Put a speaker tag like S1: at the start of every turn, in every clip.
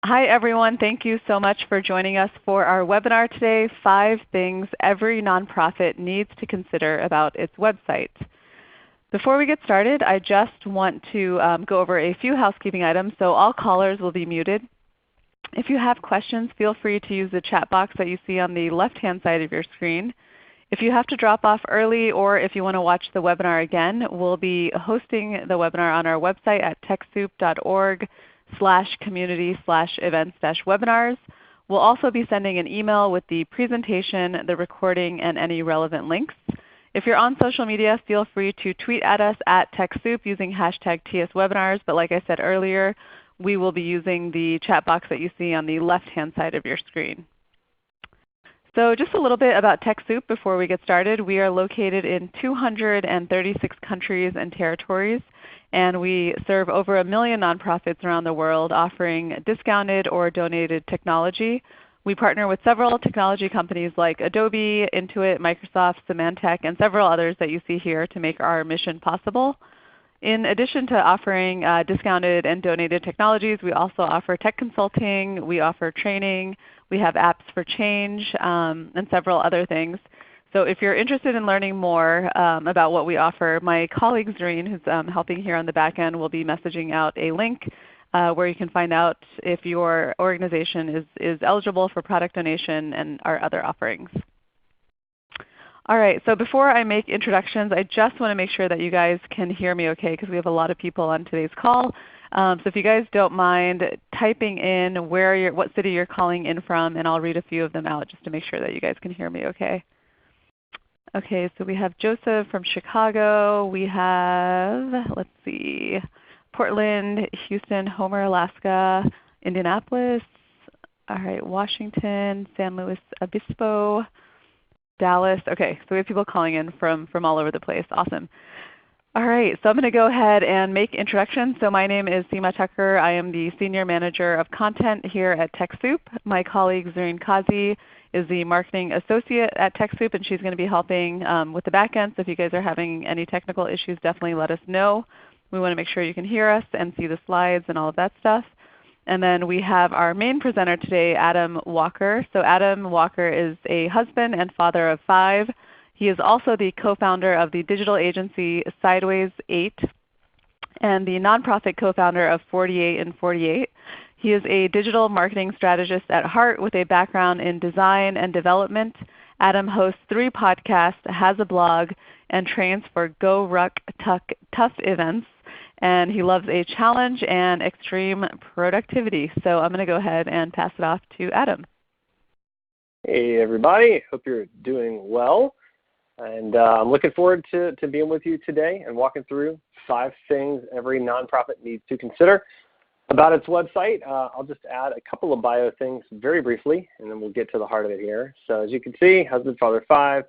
S1: Hi everyone, thank you so much for joining us for our webinar today, 5 Things Every Nonprofit Needs to Consider About Its Website. Before we get started, I just want to go over a few housekeeping items, so all callers will be muted. If you have questions, feel free to use the chat box that you see on the left-hand side of your screen. If you have to drop off early or if you want to watch the webinar again, we'll be hosting the webinar on our website at TechSoup.org/community/events-webinars. We'll also be sending an email with the presentation, the recording, and any relevant links. If you're on social media, feel free to tweet at us at TechSoup using hashtag TSWebinars. But like I said earlier, we will be using the chat box that you see on the left-hand side of your screen. So just a little bit about TechSoup before we get started. We are located in 236 countries and territories, and we serve over 1 million nonprofits around the world offering discounted or donated technology. We partner with several technology companies like Adobe, Intuit, Microsoft, Symantec, and several others that you see here to make our mission possible. In addition to offering discounted and donated technologies, we also offer tech consulting, we offer training, we have apps for change, and several other things. So if you're interested in learning more about what we offer, my colleague Zareen, who's helping here on the back end, will be messaging out a link where you can find out if your organization is eligible for product donation and our other offerings. All right, so before I make introductions, I just want to make sure that you guys can hear me okay because we have a lot of people on today's call. So if you guys don't mind typing in what city you're calling in from, and I'll read a few of them out just to make sure that you guys can hear me okay. Okay, so we have Joseph from Chicago. We have, let's see, Portland, Houston, Homer, Alaska, Indianapolis, all right, Washington, San Luis Obispo, Dallas. Okay, so we have people calling in from all over the place. Awesome. All right, so I'm going to go ahead and make introductions. So my name is Seema Tucker. I am the Senior Manager of Content here at TechSoup. My colleague Zareen Kazi is the Marketing Associate at TechSoup, and she's going to be helping with the back end. So if you guys are having any technical issues, definitely let us know. We want to make sure you can hear us and see the slides and all of that stuff. And then we have our main presenter today, Adam Walker. So Adam Walker is a husband and father of 5. He is also the co-founder of the digital agency Sideways 8 and the nonprofit co-founder of 48 and 48. He is a digital marketing strategist at heart with a background in design and development. Adam hosts 3 podcasts, has a blog, and trains for Go Ruck Tough events. And he loves a challenge and extreme productivity. So I'm going to go ahead and pass it off to Adam.
S2: Hey everybody, hope you're doing well. And I'm looking forward to being with you today and walking through 5 things every nonprofit needs to consider about its website. I'll just add a couple of bio things very briefly, and then we'll get to the heart of it here. So as you can see, husband, father, 5.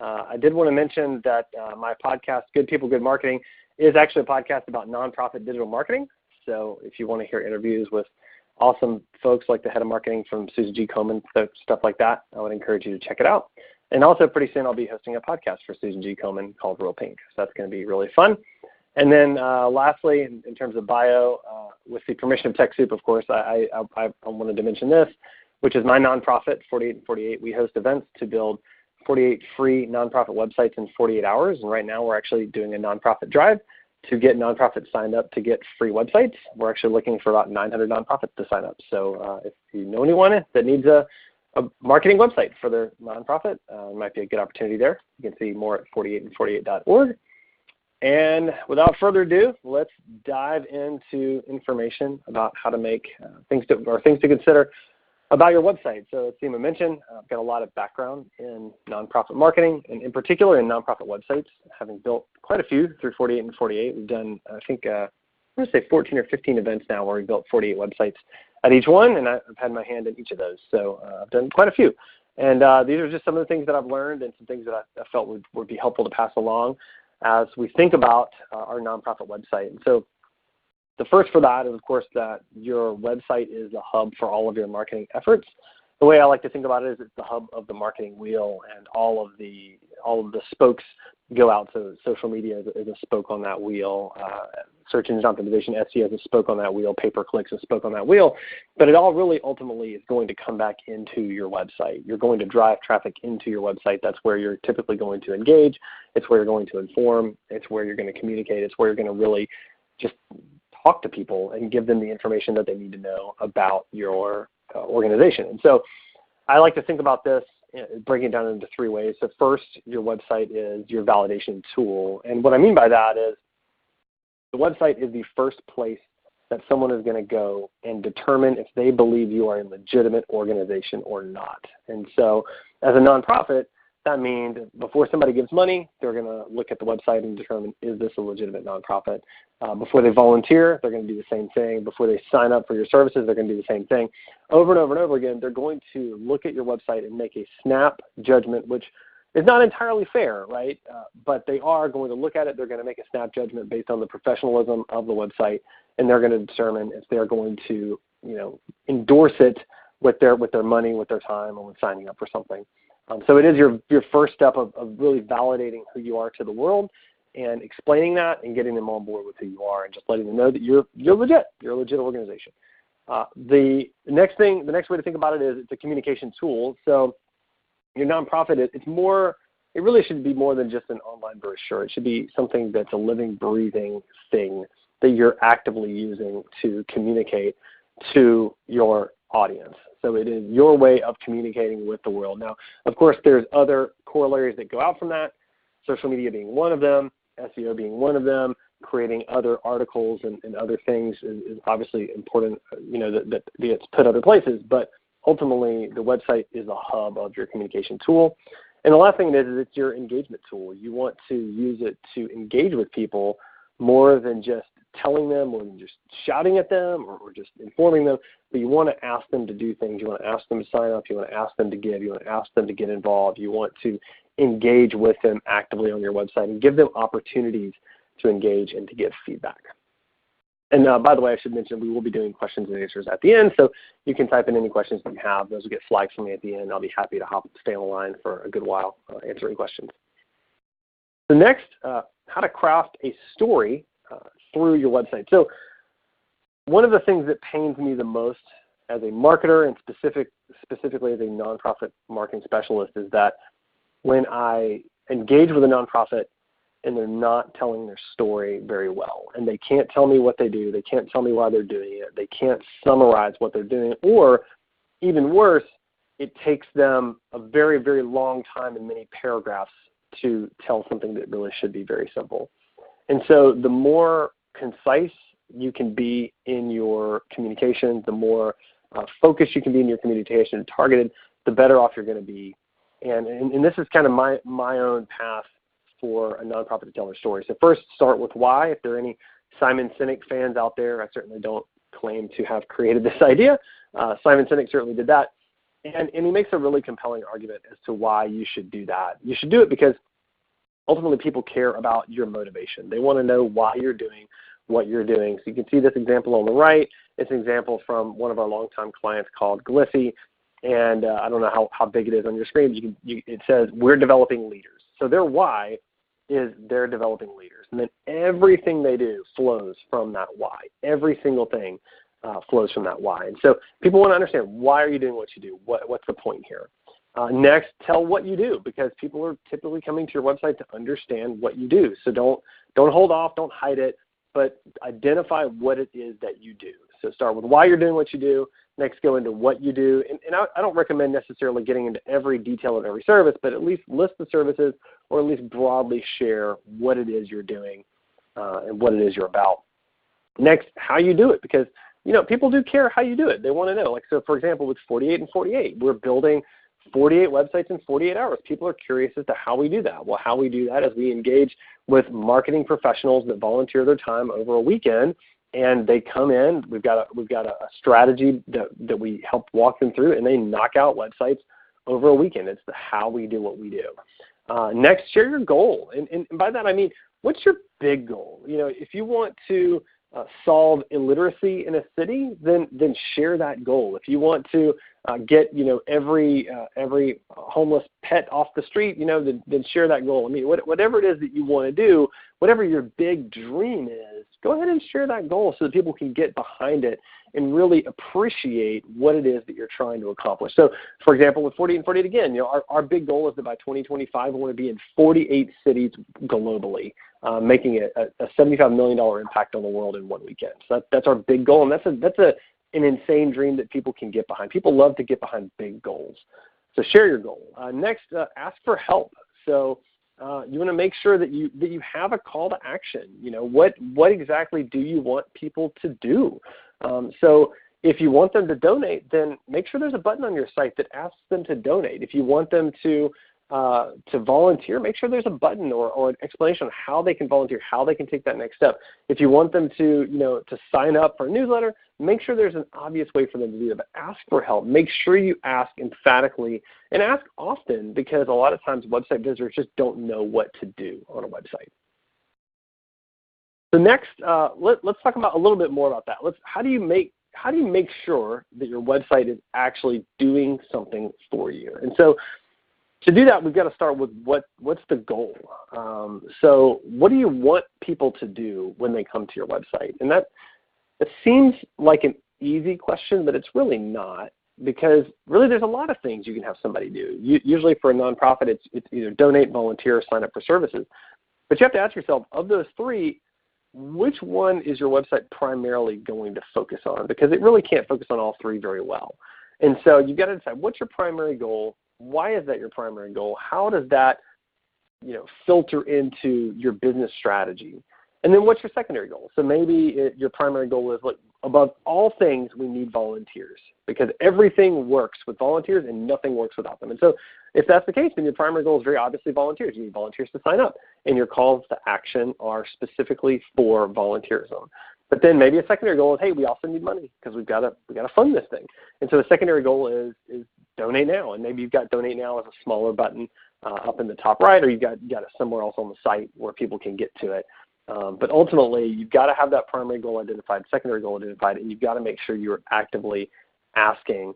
S2: I did want to mention that my podcast, Good People, Good Marketing, is actually a podcast about nonprofit digital marketing. So if you want to hear interviews with awesome folks like the head of marketing from Susan G. Komen, stuff like that, I would encourage you to check it out. And also pretty soon I'll be hosting a podcast for Susan G. Komen called Real Pink. So that's going to be really fun. And then lastly, in terms of bio, with the permission of TechSoup, of course, I wanted to mention this, which is my nonprofit, 48 and 48. We host events to build 48 free nonprofit websites in 48 hours. And right now we're actually doing a nonprofit drive to get nonprofits signed up to get free websites. We're actually looking for about 900 nonprofits to sign up. So if you know anyone that needs a marketing website for their nonprofit, it might be a good opportunity there. You can see more at 48and48.org. And without further ado, let's dive into information about how to make things to consider about your website. So as Seema mentioned, I've got a lot of background in nonprofit marketing, and in particular in nonprofit websites, having built quite a few through 48 and 48. We've done, I think, I'm going to say 14 or 15 events now where we built 48 websites at each one, and I've had my hand in each of those. So I've done quite a few. And these are just some of the things that I've learned and some things that I felt would be helpful to pass along as we think about our nonprofit website. And so the first for that is, of course, that your website is the hub for all of your marketing efforts. The way I like to think about it is it's the hub of the marketing wheel, and all of the spokes go out. So social media is a spoke on that wheel. search engine optimization, SEO has a spoke on that wheel, pay-per-clicks has a spoke on that wheel, but it all really ultimately is going to come back into your website. You're going to drive traffic into your website. That's where you're typically going to engage. It's where you're going to inform. It's where you're going to communicate. It's where you're going to really just talk to people and give them the information that they need to know about your organization. And so I like to think about this, breaking it down into 3 ways. So first, your website is your validation tool. And what I mean by that is the website is the first place that someone is going to go and determine if they believe you are a legitimate organization or not. And so as a nonprofit, that means before somebody gives money, they're going to look at the website and determine, is this a legitimate nonprofit? Before they volunteer, they're going to do the same thing. Before they sign up for your services, they're going to do the same thing. Over and over and over again, they're going to look at your website and make a snap judgment, which is not entirely fair, right? But they are going to look at it. They're going to make a snap judgment based on the professionalism of the website, and they're going to determine if they're going to, endorse it with their money, with their time, or with signing up for something. So it is your first step of really validating who you are to the world and explaining that and getting them on board with who you are and just letting them know that you're legit. You're a legit organization. The next way to think about it is it's a communication tool. So your nonprofit, it really should be more than just an online brochure. It should be something that's a living, breathing thing that you're actively using to communicate to your audience. So it is your way of communicating with the world. Now, of course, there's other corollaries that go out from that, social media being one of them, SEO being one of them, creating other articles and other things is obviously important, that it's put other places, but ultimately the website is a hub of your communication tool. And the last thing is it's your engagement tool. You want to use it to engage with people more than just telling them, more than just shouting at them or just informing them, but you want to ask them to do things. You want to ask them to sign up. You want to ask them to give. You want to ask them to get involved. You want to engage with them actively on your website and give them opportunities to engage and to give feedback. And by the way, I should mention we will be doing questions and answers at the end, so you can type in any questions that you have. Those will get flagged for me at the end. I'll be happy to stay on the line for a good while answering questions. So next, how to craft a story through your website. So one of the things that pains me the most as a marketer and specifically as a nonprofit marketing specialist is that when I engage with a nonprofit and they're not telling their story very well, and they can't tell me what they do, they can't tell me why they're doing it, they can't summarize what they're doing, or even worse, it takes them a very, very long time and many paragraphs to tell something that really should be very simple. And so the more concise you can be in your communication, the more focused you can be in your communication and targeted, the better off you're going to be. And this is kind of my own path for a nonprofit to tell their story. So first, start with why. If there are any Simon Sinek fans out there, I certainly don't claim to have created this idea. Simon Sinek certainly did that. And he makes a really compelling argument as to why you should do that. You should do it because ultimately people care about your motivation. They want to know why you're doing what you're doing. So you can see this example on the right. It's an example from one of our longtime clients called Gliffy. And I don't know how big it is on your screen. It says, we're developing leaders. So their why is they're developing leaders. And then everything they do flows from that why. Every single thing flows from that why. And so people want to understand, why are you doing what you do? What's the point here? Next, tell what you do, because people are typically coming to your website to understand what you do. So don't hold off, don't hide it, but identify what it is that you do. So start with why you're doing what you do. Next, go into what you do. And I don't recommend necessarily getting into every detail of every service, but at least list the services or at least broadly share what it is you're doing and what it is you're about. Next, how you do it, because people do care how you do it. They want to know. Like, so for example, with 48 and 48, we're building 48 websites in 48 hours. People are curious as to how we do that. Well, how we do that is we engage with marketing professionals that volunteer their time over a weekend, and they come in. We've got a strategy that we help walk them through, and they knock out websites over a weekend. It's how we do what we do. Next, share your goal, and by that I mean, what's your big goal? If you want to solve illiteracy in a city, then share that goal. If you want to get every homeless pet off the street, then share that goal. I mean, whatever it is that you want to do, whatever your big dream is, go ahead and share that goal so that people can get behind it and really appreciate what it is that you're trying to accomplish. So, for example, with 48 and 48 again, our big goal is that by 2025 we want to be in 48 cities globally, making a $75 million impact on the world in one weekend. So that's our big goal, and that's an insane dream that people can get behind. People love to get behind big goals. So share your goal. Next, ask for help. So you want to make sure that you have a call to action. What exactly do you want people to do? So if you want them to donate, then make sure there's a button on your site that asks them to donate. If you want them to volunteer, make sure there's a button or an explanation on how they can volunteer, how they can take that next step. If you want them to sign up for a newsletter, make sure there's an obvious way for them to do that. But ask for help. Make sure you ask emphatically and ask often, because a lot of times website visitors just don't know what to do on a website. So next, let's talk about a little bit more about that. How do you make sure that your website is actually doing something for you? And so to do that, we've got to start with what's the goal. So what do you want people to do when they come to your website? And it seems like an easy question, but it's really not, because really there's a lot of things you can have somebody do. Usually for a nonprofit, it's either donate, volunteer, or sign up for services. But you have to ask yourself, of those three, which one is your website primarily going to focus on? Because it really can't focus on all three very well. And so you've got to decide, what's your primary goal? Why is that your primary goal? How does that filter into your business strategy? And then what's your secondary goal? So maybe your primary goal is, look, above all things, we need volunteers, because everything works with volunteers and nothing works without them. And so if that's the case, then your primary goal is very obviously volunteers. You need volunteers to sign up, and your calls to action are specifically for volunteerism. But then maybe a secondary goal is, hey, we also need money because we got to fund this thing. And so the secondary goal is donate now, and maybe you've got donate now as a smaller button up in the top right, or you've got it somewhere else on the site where people can get to it. But ultimately, you've got to have that primary goal identified, secondary goal identified, and you've got to make sure you're actively asking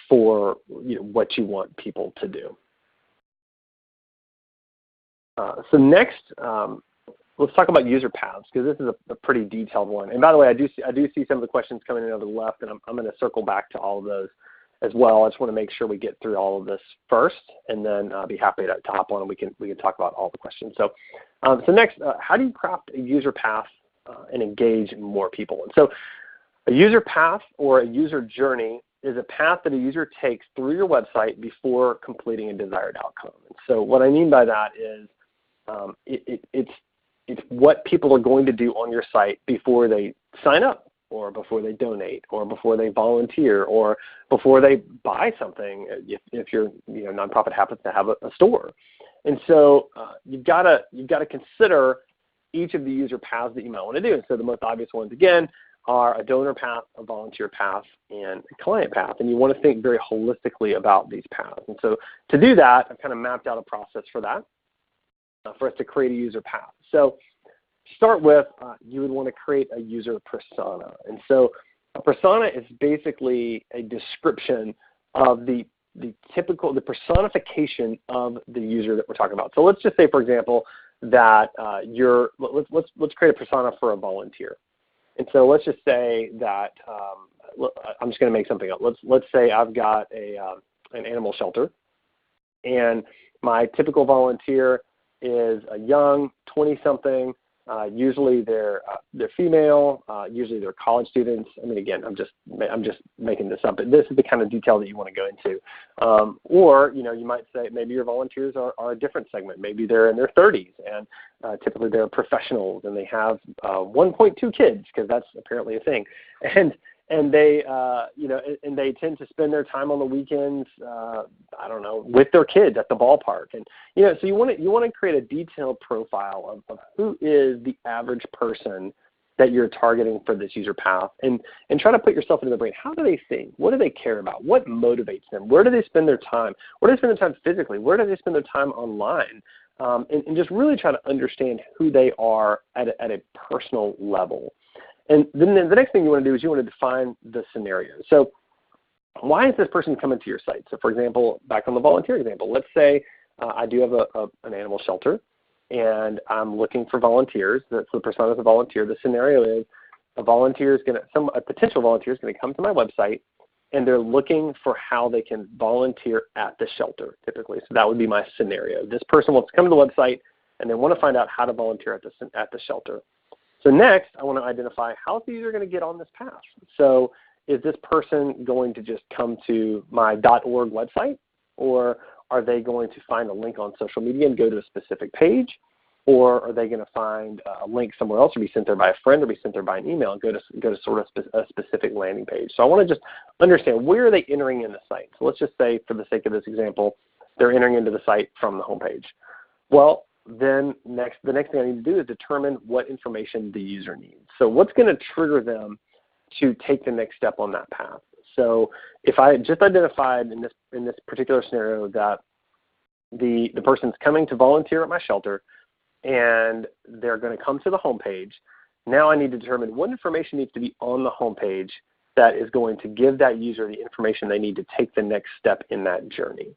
S2: for what you want people to do. So next, let's talk about user paths, because this is a pretty detailed one. And by the way, I do see some of the questions coming in over the left, and I'm going to circle back to all of those as well. I just want to make sure we get through all of this first, and then I'll be happy to hop on and we can talk about all the questions. So, so next, how do you craft a user path and engage more people? And so a user path or a user journey is a path that a user takes through your website before completing a desired outcome. And so what I mean by that is it's what people are going to do on your site before they sign up, or before they donate, or before they volunteer, or before they buy something, if your nonprofit happens to have a store. And so you've got to consider each of the user paths that you might want to do. And so the most obvious ones, again, are a donor path, a volunteer path, and a client path. And you want to think very holistically about these paths. And so to do that, I've kind of mapped out a process for that, for us to create a user path. So to start with, you would want to create a user persona. And so a persona is basically a description of the personification of the user that we're talking about. So let's just say, for example, that let's create a persona for a volunteer. And so let's just say that I'm just going to make something up. Let's say I've got an animal shelter, and my typical volunteer is a young 20-something. Usually they're female. Usually they're college students. I mean, again, I'm just making this up, but this is the kind of detail that you want to go into. Or you might say maybe your volunteers are a different segment. Maybe they're in their 30s, and typically they're professionals, and they have 1.2 kids, because that's apparently a thing. And they and they tend to spend their time on the weekends, I don't know, with their kids at the ballpark. And so you want to create a detailed profile of who is the average person that you're targeting for this user path, and try to put yourself into their brain. How do they think? What do they care about? What motivates them? Where do they spend their time? Where do they spend their time physically? Where do they spend their time online? And just really try to understand who they are at a personal level. And then the next thing you want to do is you want to define the scenario. So why is this person coming to your site? So for example, back on the volunteer example, let's say I do have an animal shelter, and I'm looking for volunteers. That's the persona of the volunteer. The scenario is a potential volunteer is going to come to my website, and they're looking for how they can volunteer at the shelter, typically. So that would be my scenario. This person wants to come to the website, and they want to find out how to volunteer at the shelter. So next, I want to identify how is the user going to get on this path. So is this person going to just come to my .org website, or are they going to find a link on social media and go to a specific page? Or are they going to find a link somewhere else, or be sent there by a friend, or be sent there by an email, and go to sort of a specific landing page? So I want to just understand, where are they entering in the site? So let's just say, for the sake of this example, they're entering into the site from the home page. Well, then the next thing I need to do is determine what information the user needs. So what's going to trigger them to take the next step on that path? So if I just identified in this particular scenario that the person's coming to volunteer at my shelter, and they're going to come to the home page, now I need to determine what information needs to be on the home page that is going to give that user the information they need to take the next step in that journey.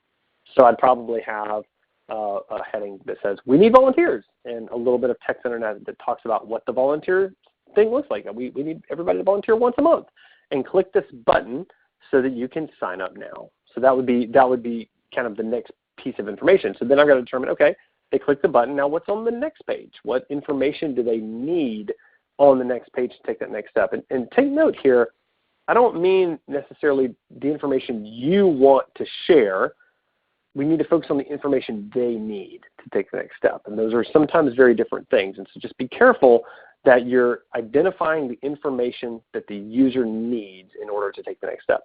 S2: So I'd probably have a heading that says, "We need volunteers," and a little bit of text underneath that talks about what the volunteer thing looks like. We need everybody to volunteer once a month, and click this button so that you can sign up now. So that would be kind of the next piece of information. So then I've got to determine, okay, they click the button. Now what's on the next page? What information do they need on the next page to take that next step? And take note here, I don't mean necessarily the information you want to share. We need to focus on the information they need to take the next step. And those are sometimes very different things. And so just be careful that you're identifying the information that the user needs in order to take the next step.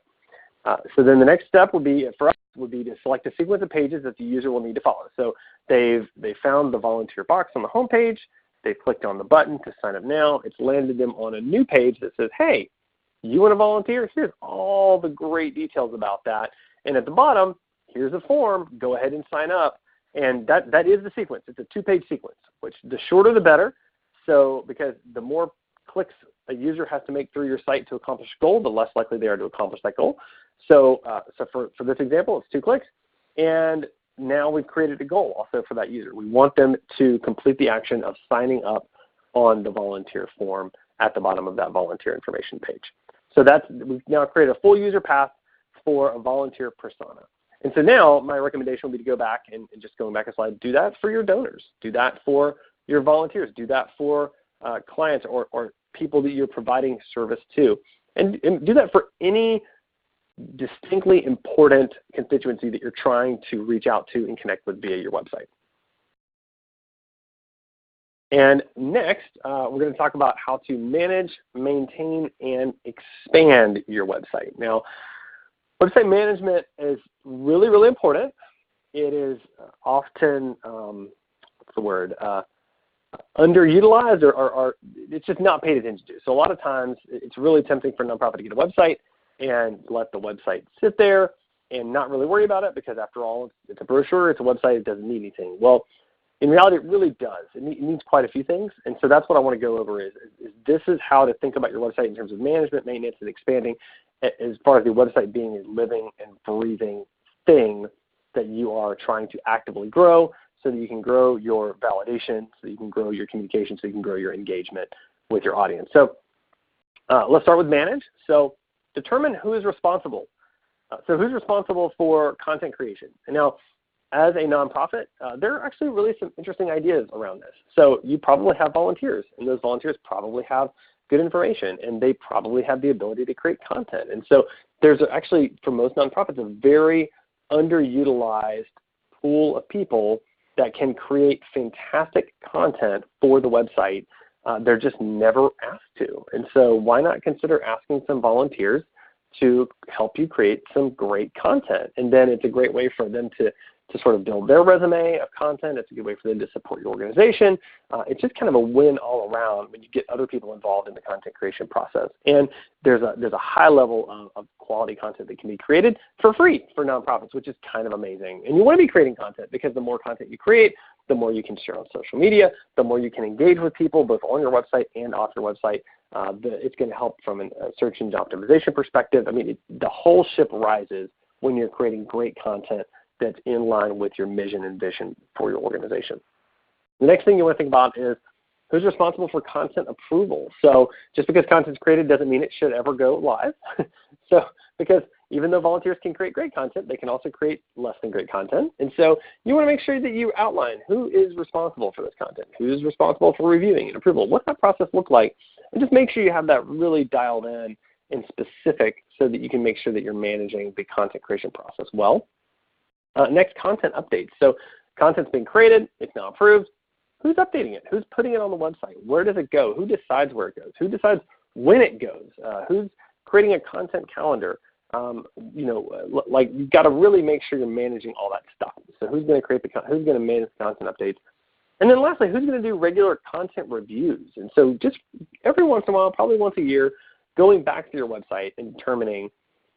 S2: So then the next step would be, for us, would be to select a sequence of pages that the user will need to follow. So they found the volunteer box on the home page. They've clicked on the button to sign up now. It's landed them on a new page that says, hey, you want to volunteer? Here's all the great details about that. And at the bottom, here's a form. Go ahead and sign up. And that is the sequence. It's a two-page sequence, which the shorter the better. So because the more clicks a user has to make through your site to accomplish a goal, the less likely they are to accomplish that goal. So, for this example, it's 2 clicks. And now we've created a goal also for that user. We want them to complete the action of signing up on the volunteer form at the bottom of that volunteer information page. So we've now created a full user path for a volunteer persona. And so now my recommendation would be to go back and just going back a slide, do that for your donors. Do that for your volunteers. Do that for clients or people that you're providing service to. And do that for any distinctly important constituency that you're trying to reach out to and connect with via your website. And next, we're going to talk about how to manage, maintain, and expand your website. Now, website management is really, really important. It is often, underutilized or it's just not paid attention to. So a lot of times it's really tempting for a nonprofit to get a website and let the website sit there and not really worry about it, because after all, it's a brochure, it's a website, it doesn't need anything. Well, in reality, it really does. It needs quite a few things. And so that's what I want to go over is this is how to think about your website in terms of management, maintenance, and expanding, as far as the website being a living and breathing thing that you are trying to actively grow, so that you can grow your validation, so that you can grow your communication, so you can grow your engagement with your audience. So let's start with manage. So determine who is responsible. So who's responsible for content creation? And now, as a nonprofit, there are actually really some interesting ideas around this. So you probably have volunteers, and those volunteers probably have good information, and they probably have the ability to create content. And so there's actually, for most nonprofits, a very underutilized pool of people that can create fantastic content for the website. They're just never asked to. And so why not consider asking some volunteers to help you create some great content? And then it's a great way for them to sort of build their resume of content. It's a good way for them to support your organization. It's just kind of a win all around when you get other people involved in the content creation process. And there's a high level of quality content that can be created for free for nonprofits, which is kind of amazing. And you want to be creating content, because the more content you create, the more you can share on social media, the more you can engage with people both on your website and off your website. It's going to help from a search engine optimization perspective. I mean, the whole ship rises when you're creating great content that's in line with your mission and vision for your organization. The next thing you want to think about is who's responsible for content approval. So just because content's created doesn't mean it should ever go live. So because even though volunteers can create great content, they can also create less than great content. And so you want to make sure that you outline who is responsible for this content, who's responsible for reviewing and approval, what's that process look like, and just make sure you have that really dialed in and specific so that you can make sure that you're managing the content creation process well. Next, content updates. So content's been created, it's now approved. Who's updating it? Who's putting it on the website? Where does it go? Who decides where it goes? Who decides when it goes? Who's creating a content calendar? Like you've got to really make sure you're managing all that stuff. So who's going to create who's going to manage the content updates? And then lastly, who's going to do regular content reviews? And so just every once in a while, probably once a year, going back to your website and determining,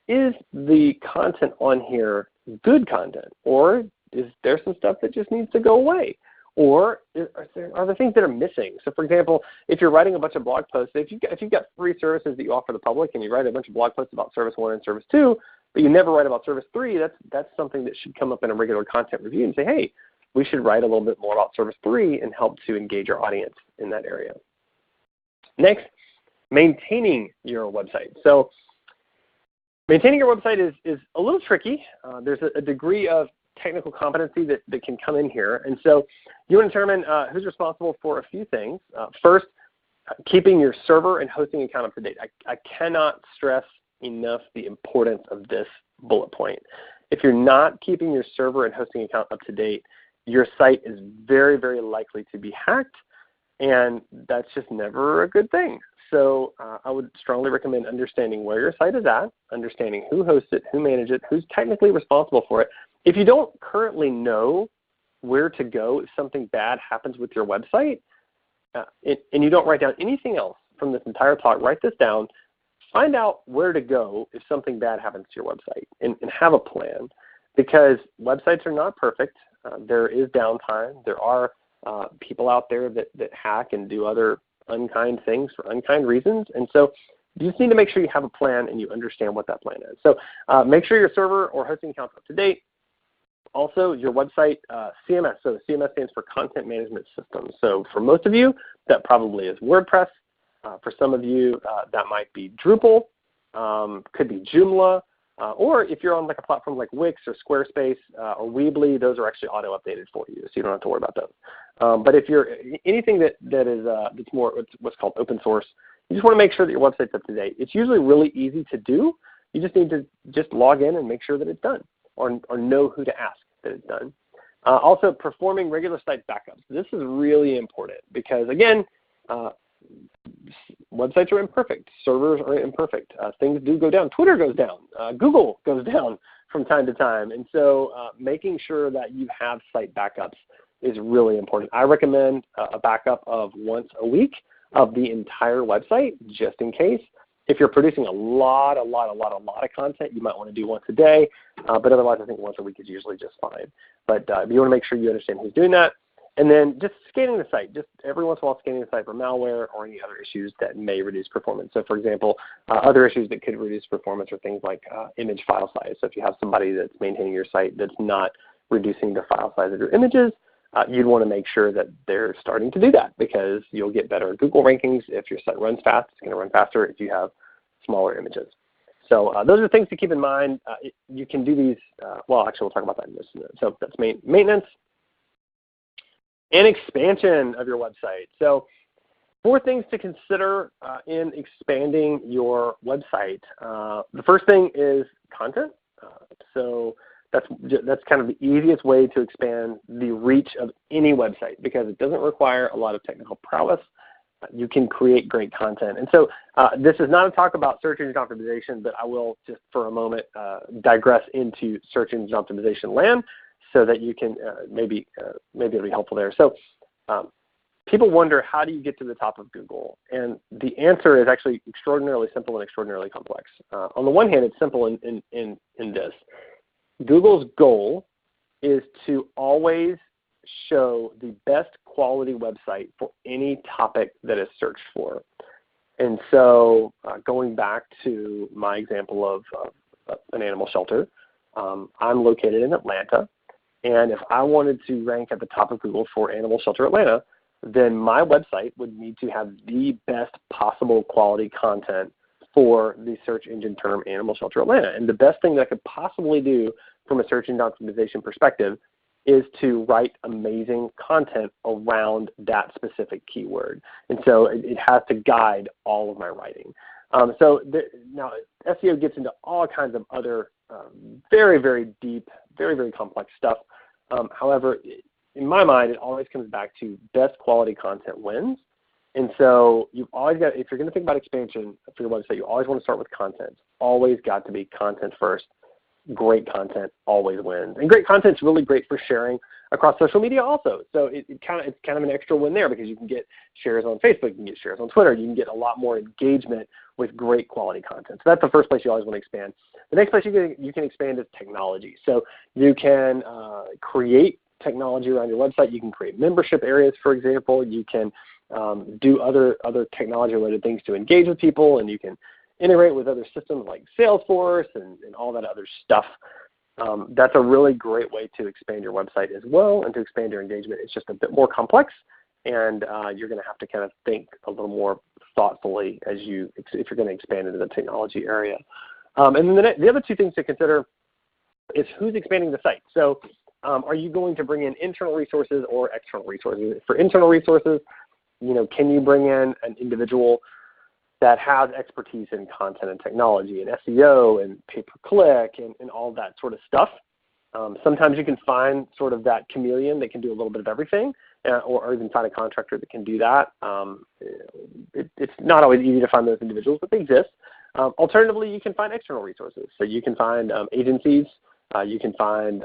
S2: is the content on here good content? Or is there some stuff that just needs to go away? Or are there things that are missing? So for example, if you're writing a bunch of blog posts, if you've got 3 services that you offer the public and you write a bunch of blog posts about Service 1 and Service 2, but you never write about Service 3, that's something that should come up in a regular content review and say, hey, we should write a little bit more about Service 3 and help to engage our audience in that area. Next, maintaining your website. So maintaining your website is a little tricky. There's a degree of technical competency that can come in here. And so you want to determine who's responsible for a few things. First, keeping your server and hosting account up to date. I cannot stress enough the importance of this bullet point. If you're not keeping your server and hosting account up to date, your site is very, very likely to be hacked, and that's just never a good thing. So I would strongly recommend understanding where your site is at, understanding who hosts it, who manages it, who's technically responsible for it. If you don't currently know where to go if something bad happens with your website, and you don't write down anything else from this entire talk, write this down, find out where to go if something bad happens to your website, and have a plan. Because websites are not perfect. There is downtime. There are people out there that hack and do other unkind things for unkind reasons. And so you just need to make sure you have a plan and you understand what that plan is. So make sure your server or hosting account is up to date. Also, your website CMS. So CMS stands for Content Management System. So for most of you, that probably is WordPress. For some of you, that might be Drupal, could be Joomla, or if you're on like a platform like Wix or Squarespace or Weebly, those are actually auto-updated for you, so you don't have to worry about those. But if you're anything that's more what's called open source, you just want to make sure that your website's up to date. It's usually really easy to do. You just need to just log in and make sure that it's done, or know who to ask that it's done. Also, performing regular site backups. This is really important because, again, websites are imperfect. Servers are imperfect. Things do go down. Twitter goes down. Google goes down from time to time. And so making sure that you have site backups is really important. I recommend a backup of once a week of the entire website, just in case. If you're producing a lot of content, you might want to do once a day. But otherwise, I think once a week is usually just fine. But you want to make sure you understand who's doing that. And then just scanning the site, just every once in a while scanning the site for malware or any other issues that may reduce performance. So for example, other issues that could reduce performance are things like image file size. So if you have somebody that's maintaining your site that's not reducing the file size of your images, you'd want to make sure that they're starting to do that because you'll get better Google rankings. If your site runs fast, it's going to run faster if you have smaller images. So those are things to keep in mind. You can do these, well, actually we'll talk about that in just a minute. So that's maintenance. And expansion of your website. So 4 things to consider in expanding your website. The first thing is content. So that's kind of the easiest way to expand the reach of any website because it doesn't require a lot of technical prowess. You can create great content. And so this is not a talk about search engine optimization, but I will just for a moment digress into search engine optimization land, so that you can maybe it'll be helpful there. So people wonder, how do you get to the top of Google? And the answer is actually extraordinarily simple and extraordinarily complex. On the one hand, it's simple in this. Google's goal is to always show the best quality website for any topic that is searched for. And so going back to my example of an animal shelter, I'm located in Atlanta. And if I wanted to rank at the top of Google for Animal Shelter Atlanta, then my website would need to have the best possible quality content for the search engine term Animal Shelter Atlanta. And the best thing that I could possibly do from a search engine optimization perspective is to write amazing content around that specific keyword. And so it has to guide all of my writing. Now SEO gets into all kinds of other very, very deep, very, very complex stuff. However, in my mind, it always comes back to best quality content wins. And so you've always got, if you're going to think about expansion for your website, you always want to start with content. It's always got to be content first. Great content always wins. And great content is really great for sharing across social media also. So it's kind of an extra win there because you can get shares on Facebook, you can get shares on Twitter, you can get a lot more engagement with great quality content. So that's the first place you always want to expand. The next place you can expand is technology. So you can create technology around your website. You can create membership areas, for example. You can do other technology-related things to engage with people, and you can integrate with other systems like Salesforce and all that other stuff. That's a really great way to expand your website as well and to expand your engagement. It's just a bit more complex, and you're going to have to kind of think a little more thoughtfully if you're going to expand into the technology area. And then the other two things to consider is who's expanding the site. So are you going to bring in internal resources or external resources? For internal resources, can you bring in an individual that has expertise in content and technology and SEO and pay-per-click and all that sort of stuff? Sometimes you can find sort of that chameleon that can do a little bit of everything, or even find a contractor that can do that. It's not always easy to find those individuals, but they exist. Alternatively, you can find external resources. So you can find agencies, you can find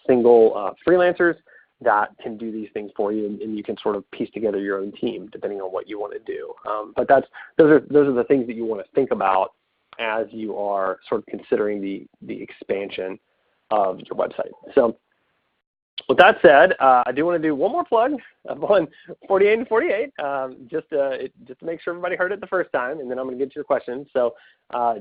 S2: single freelancers that can do these things for you, and you can sort of piece together your own team depending on what you want to do. But those are the things that you want to think about as you are sort of considering the expansion of your website. So with that said, I do want to do one more plug on 48 and 48, just to make sure everybody heard it the first time, and then I'm going to get to your questions. So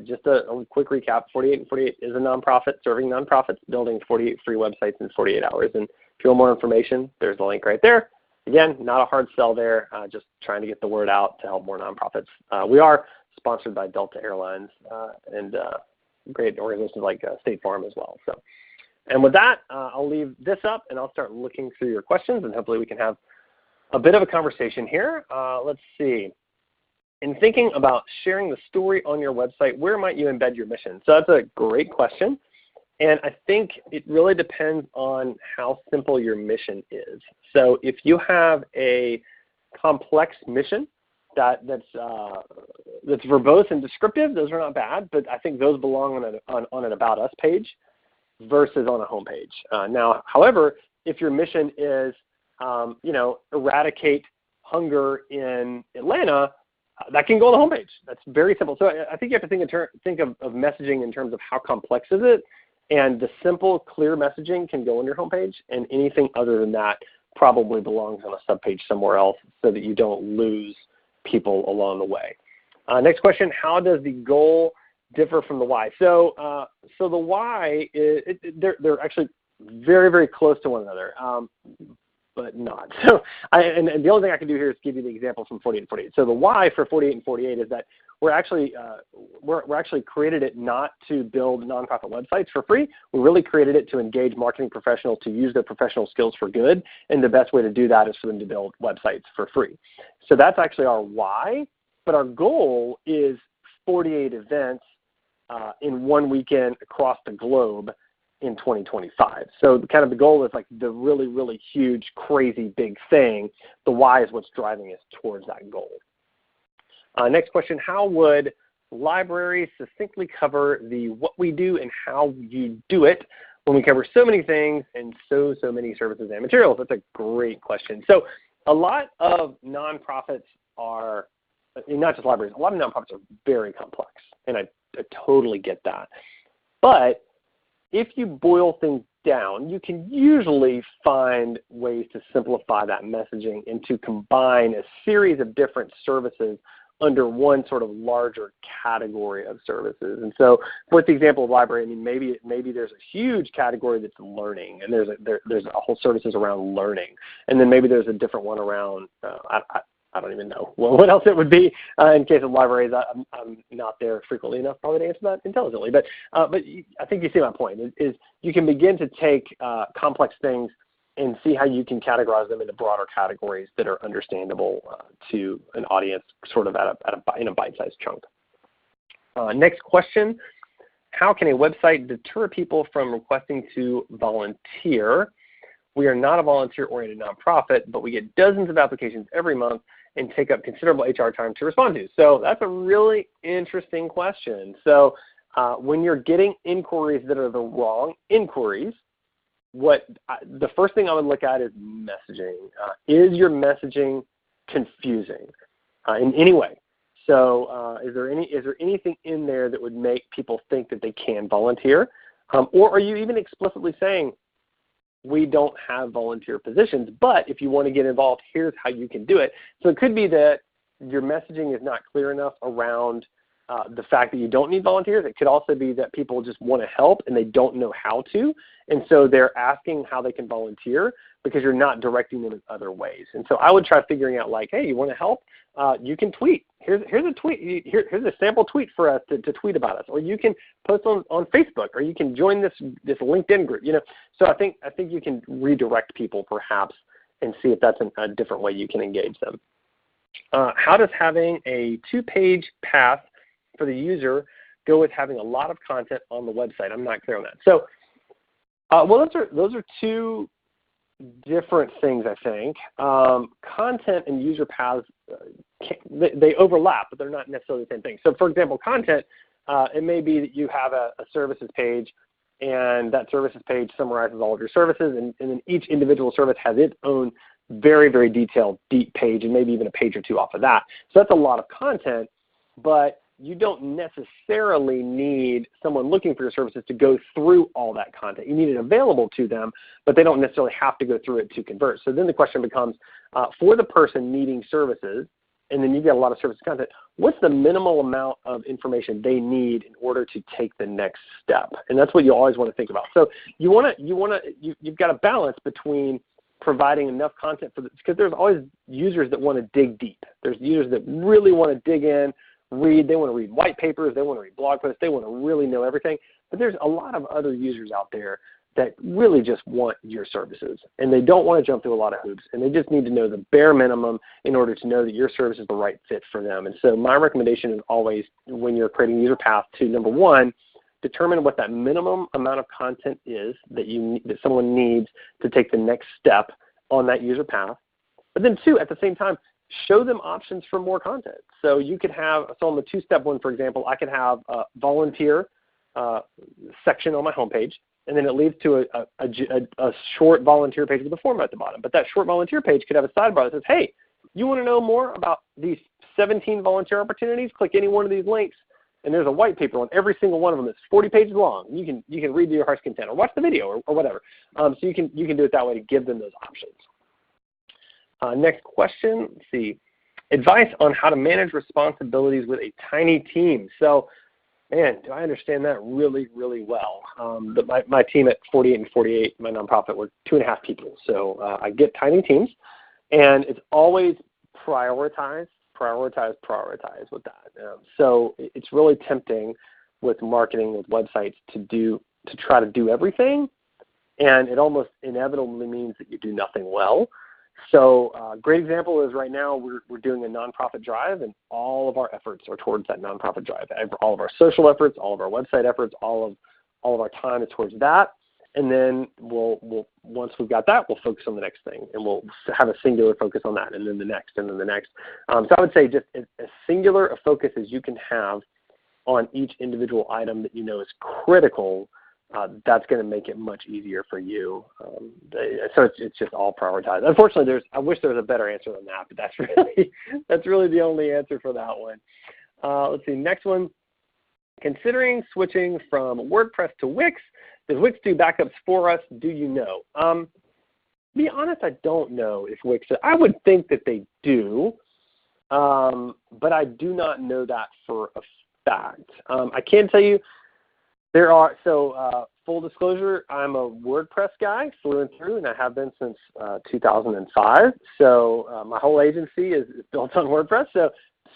S2: just a quick recap, 48 and 48 is a nonprofit serving nonprofits, building 48 free websites in 48 hours. And if you want more information, there's a link right there. Again, not a hard sell there, just trying to get the word out to help more nonprofits. We are sponsored by Delta Airlines and great organizations like State Farm as well. So, and with that, I'll leave this up and I'll start looking through your questions, and hopefully we can have a bit of a conversation here. Let's see. In thinking about sharing the story on your website, where might you embed your mission? So that's a great question. And I think it really depends on how simple your mission is. So if you have a complex mission that's verbose and descriptive, those are not bad, but I think those belong on an About Us page versus on a home page. Now, however, if your mission is, eradicate hunger in Atlanta, that can go on the homepage. That's very simple. So I think you have to think of messaging in terms of how complex is it, and the simple, clear messaging can go on your homepage, and anything other than that probably belongs on a subpage somewhere else so that you don't lose people along the way. Next question, how does the goal differ from the why? So the why, they're actually very, very close to one another. But not. So, and the only thing I can do here is give you the example from 48 and 48. So the why for 48 and 48 is that we're actually created it not to build nonprofit websites for free. We really created it to engage marketing professionals to use their professional skills for good, and the best way to do that is for them to build websites for free. So that's actually our why, but our goal is 48 events in one weekend across the globe in 2025. So kind of the goal is like the really, really huge, crazy big thing. The why is what's driving us towards that goal. Next question, how would libraries succinctly cover the what we do and how you do it when we cover so many things and so many services and materials? That's a great question. So a lot of nonprofits are, not just libraries, a lot of nonprofits are very complex, and I totally get that. But if you boil things down, you can usually find ways to simplify that messaging and to combine a series of different services under one sort of larger category of services. And so with the example of library, I mean, maybe there's a huge category that's learning, and there's a whole services around learning. And then maybe there's a different one around, I don't even know what else it would be. In case of libraries, I'm not there frequently enough probably to answer that intelligently. But I think you see my point, is you can begin to take complex things and see how you can categorize them into broader categories that are understandable to an audience sort of in a bite-sized chunk. Next question, how can a website deter people from requesting to volunteer? We are not a volunteer-oriented nonprofit, but we get dozens of applications every month and take up considerable HR time to respond to. So that's a really interesting question. So when you're getting inquiries that are the wrong inquiries, the first thing I would look at is messaging. Is your messaging confusing in any way? So is there anything in there that would make people think that they can volunteer? Or are you even explicitly saying, we don't have volunteer positions, but if you want to get involved, here's how you can do it. So it could be that your messaging is not clear enough around the fact that you don't need volunteers. It could also be that people just want to help and they don't know how to, and so they're asking how they can volunteer because you're not directing them in other ways. And so I would try figuring out, like, hey, you want to help? You can tweet. Here's a tweet. Here's a sample tweet for us to tweet about us, or you can post on Facebook, or you can join this LinkedIn group. So I think you can redirect people perhaps and see if that's a different way you can engage them. How does having a 2-page path for the user go with having a lot of content on the website? I'm not clear on that. So, well, those are two different things, I think. Content and user paths, they overlap, but they're not necessarily the same thing. So, for example, content, it may be that you have a services page, and that services page summarizes all of your services, and then each individual service has its own very, very detailed, deep page, and maybe even a page or two off of that. So that's a lot of content, but you don't necessarily need someone looking for your services to go through all that content. You need it available to them, but they don't necessarily have to go through it to convert. So then the question becomes, for the person needing services, and then you get a lot of service content, what's the minimal amount of information they need in order to take the next step? And that's what you always want to think about. So you've got a balance between providing enough content because there's always users that want to dig deep. There's users that really want to dig in, read. They want to read white papers. They want to read blog posts. They want to really know everything. But there's a lot of other users out there that really just want your services, and they don't want to jump through a lot of hoops, and they just need to know the bare minimum in order to know that your service is the right fit for them. And so my recommendation is always, when you're creating a user path, to number one, determine what that minimum amount of content is that someone needs to take the next step on that user path. But then two, at the same time, show them options for more content. So you could have, so on the 2-step one, for example, I could have a volunteer section on my homepage, and then it leads to a short volunteer page with a form at the bottom. But that short volunteer page could have a sidebar that says, hey, you want to know more about these 17 volunteer opportunities? Click any one of these links, and there's a white paper on every single one of them that's 40 pages long. You can read to your heart's content, or watch the video, or whatever. So you can do it that way to give them those options. Next question, let's see. Advice on how to manage responsibilities with a tiny team. So, man, do I understand that really, really well. My team at 48 and 48, my nonprofit, we're 2.5 people. So I get tiny teams, and it's always prioritize with that. So it's really tempting with marketing, with websites, to try to do everything, and it almost inevitably means that you do nothing well. So a great example is right now we're doing a nonprofit drive, and all of our efforts are towards that nonprofit drive. All of our social efforts, all of our website efforts, all of our time is towards that. And then we'll once we've got that, we'll focus on the next thing, and we'll have a singular focus on that, and then the next, and then the next. So I would say just as singular a focus as you can have on each individual item that you know is critical. That's going to make it much easier for you. So it's just all prioritized. Unfortunately, I wish there was a better answer than that, but that's really the only answer for that one. Let's see, next one. Considering switching from WordPress to Wix, does Wix do backups for us? Do you know? To be honest, I don't know if Wix. I would think that they do. but I do not know that for a fact. I can tell you there are, full disclosure, I'm a WordPress guy through and through, and I have been since 2005. So my whole agency is built on WordPress, so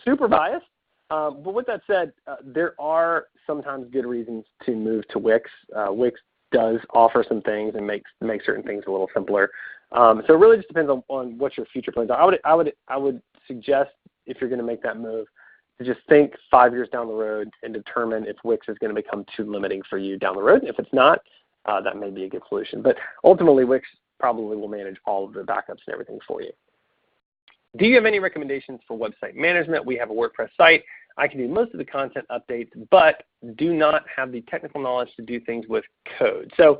S2: super biased. But with that said, there are sometimes good reasons to move to Wix. Wix does offer some things and make certain things a little simpler. So it really just depends on what your future plans are. I would suggest, if you're going to make that move, to just think 5 years down the road and determine if Wix is going to become too limiting for you down the road. If it's not, that may be a good solution. But ultimately, Wix probably will manage all of the backups and everything for you. Do you have any recommendations for website management? We have a WordPress site. I can do most of the content updates, but do not have the technical knowledge to do things with code. So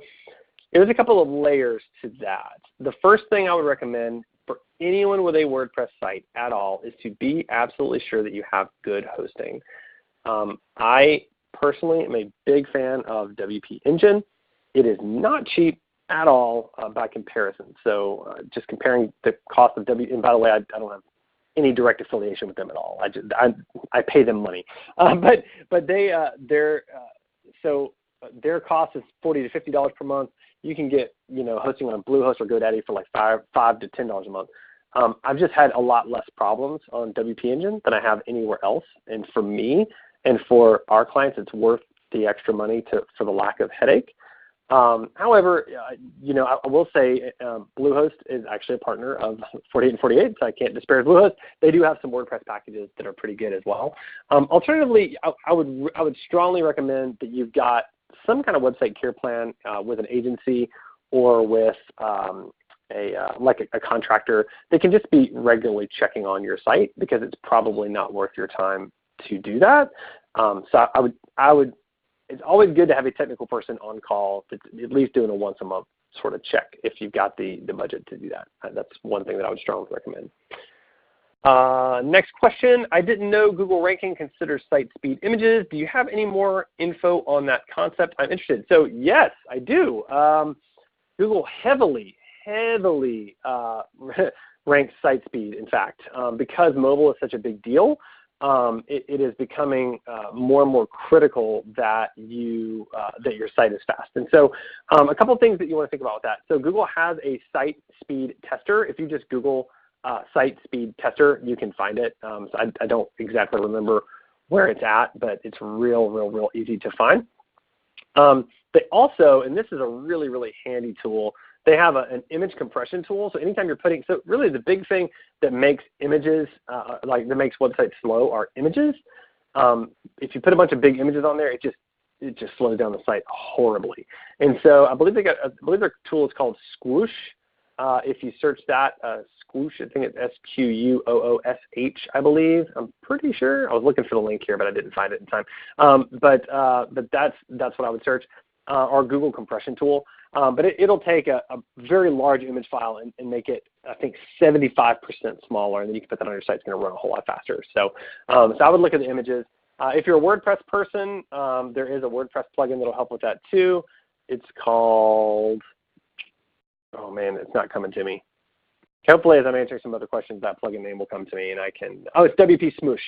S2: there's a couple of layers to that. The first thing I would recommend for anyone with a WordPress site at all is to be absolutely sure that you have good hosting. I personally am a big fan of WP Engine. It is not cheap at all by comparison. So just comparing the cost of WP, and by the way, I don't have any direct affiliation with them at all. I pay them money, but their cost is $40 to $50 per month. You can get hosting on Bluehost or GoDaddy for like $5 to $10 a month. I've just had a lot less problems on WP Engine than I have anywhere else, and for me and for our clients, it's worth the extra money for the lack of headache. However, I will say Bluehost is actually a partner of 48 and 48, so I can't disparage Bluehost. They do have some WordPress packages that are pretty good as well. Alternatively, I would strongly recommend that you've got some kind of website care plan with an agency or with a contractor that can just be regularly checking on your site, because it's probably not worth your time to do that. So I would. It's always good to have a technical person on call that's at least doing a once a month sort of check if you've got the budget to do that. That's one thing that I would strongly recommend. Next question. I didn't know Google ranking considers site speed images. Do you have any more info on that concept? I'm interested. So yes, I do. Google heavily ranks site speed, in fact, because mobile is such a big deal. It is becoming more and more critical that your site is fast. And so a couple of things that you want to think about with that. So Google has a site speed tester. If you just Google site speed tester, you can find it. So I don't exactly remember where it's at, but it's real easy to find. They also, and this is a really handy tool, they have an image compression tool. So anytime you're so really the big thing that makes images, that makes websites slow are images. If you put a bunch of big images on there, it just slows down the site horribly. And so I believe their tool is called Squoosh. If you search that, Squoosh, I think it's Squoosh, I believe. I'm pretty sure. I was looking for the link here, but I didn't find it in time. But that's what I would search. Or Google compression tool. But it'll take a very large image file and make it, I think, 75% smaller, and then you can put that on your site. It's going to run a whole lot faster. So I would look at the images. If you're a WordPress person, there is a WordPress plugin that will help with that too. It's called, oh man, it's not coming to me. Hopefully, as I'm answering some other questions, that plugin name will come to me, and I can, it's WP Smoosh,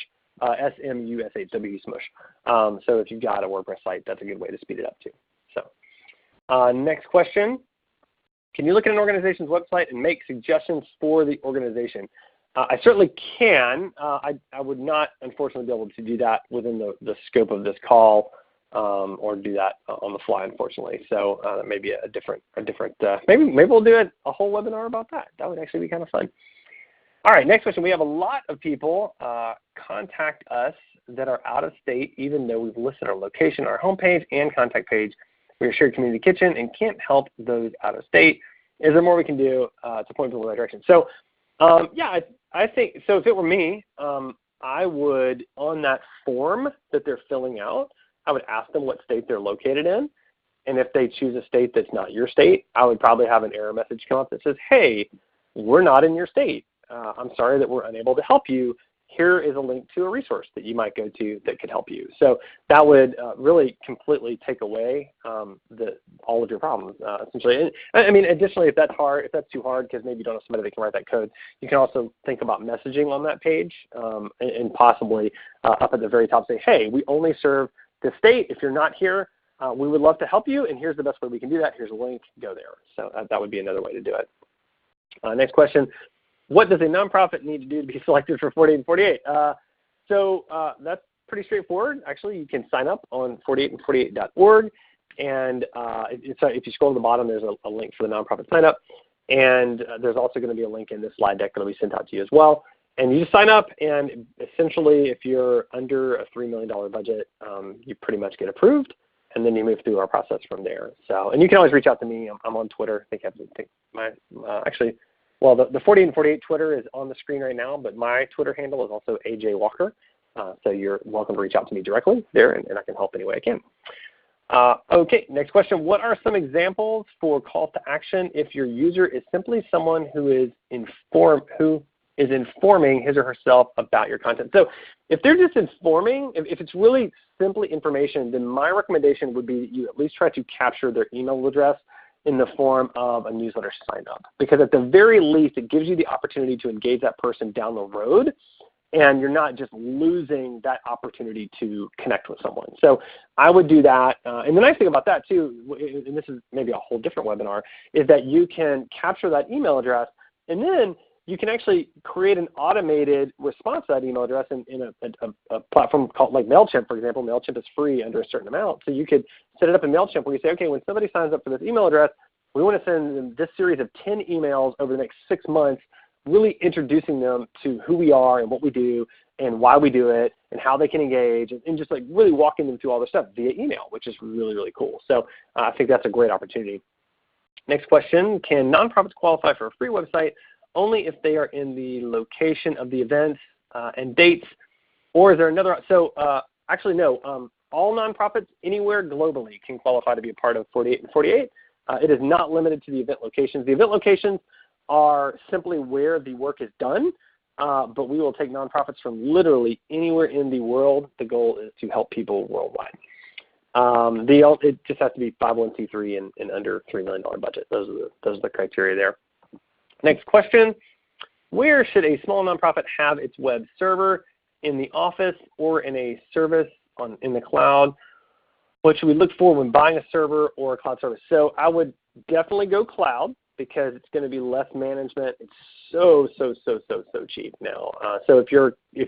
S2: S-M-U-S-H, WP Smoosh. So if you've got a WordPress site, that's a good way to speed it up too. So next question. Can you look at an organization's website and make suggestions for the organization? I certainly can. I would not, unfortunately, be able to do that within the scope of this call, or do that on the fly, unfortunately. So that may be a different. Maybe we'll do a whole webinar about that. That would actually be kind of fun. All right, next question. We have a lot of people contact us that are out of state, even though we've listed our location, our homepage, and contact page. We're a shared community kitchen and can't help those out of state. Is there more we can do to point people in the right direction? So, yeah, I think, so if it were me, I would, on that form that they're filling out, I would ask them what state they're located in. And if they choose a state that's not your state, I would probably have an error message come up that says, hey, we're not in your state. I'm sorry that we're unable to help you. here is a link to a resource that you might go to that could help you. So that would really completely take away all of your problems, essentially. And, I mean, additionally, if that's too hard because maybe you don't have somebody that can write that code, you can also think about messaging on that page and possibly up at the very top say, hey, we only serve the state. If you're not here, we would love to help you, and here's the best way we can do that. Here's a link. Go there. So that would be another way to do it. Next question. What does a nonprofit need to do to be selected for 48 and 48? So that's pretty straightforward. Actually, you can sign up on 48and48.org. And if you scroll to the bottom, there's a link for the nonprofit sign up. And there's also going to be a link in this slide deck that will be sent out to you as well. And you just sign up, and essentially, if you're under a $3 million budget, you pretty much get approved. And then you move through our process from there. So, and you can always reach out to me. I'm on Twitter. I think well, the 48 and 48 Twitter is on the screen right now, but my Twitter handle is also AJ Walker. So you're welcome to reach out to me directly there, and I can help any way I can. Okay, next question. What are some examples for calls to action if your user is simply someone who is informing his or herself about your content? So if they're just informing, if it's really simply information, then my recommendation would be that you at least try to capture their email address in the form of a newsletter sign up. Because at the very least, it gives you the opportunity to engage that person down the road, and you're not just losing that opportunity to connect with someone. So I would do that. And the nice thing about that too, and this is maybe a whole different webinar, is that you can capture that email address, and then you can actually create an automated response to that email address in a platform called like MailChimp, for example. MailChimp is free under a certain amount. So you could set it up in MailChimp where you say, okay, when somebody signs up for this email address, we want to send them this series of 10 emails over the next 6 months, really introducing them to who we are and what we do and why we do it and how they can engage, and just like really walking them through all this stuff via email, which is really, really cool. So I think that's a great opportunity. Next question, can nonprofits qualify for a free website only if they are in the location of the events and dates, or is there another? So actually, no. All nonprofits anywhere globally can qualify to be a part of 48 and 48. It is not limited to the event locations. The event locations are simply where the work is done, but we will take nonprofits from literally anywhere in the world. The goal is to help people worldwide. It just has to be 501c3 and under $3 million budget. Those are the criteria there. Next question, where should a small nonprofit have its web server? In the office or in a service in the cloud? What should we look for when buying a server or a cloud service? So I would definitely go cloud because it's going to be less management. It's so cheap now. So if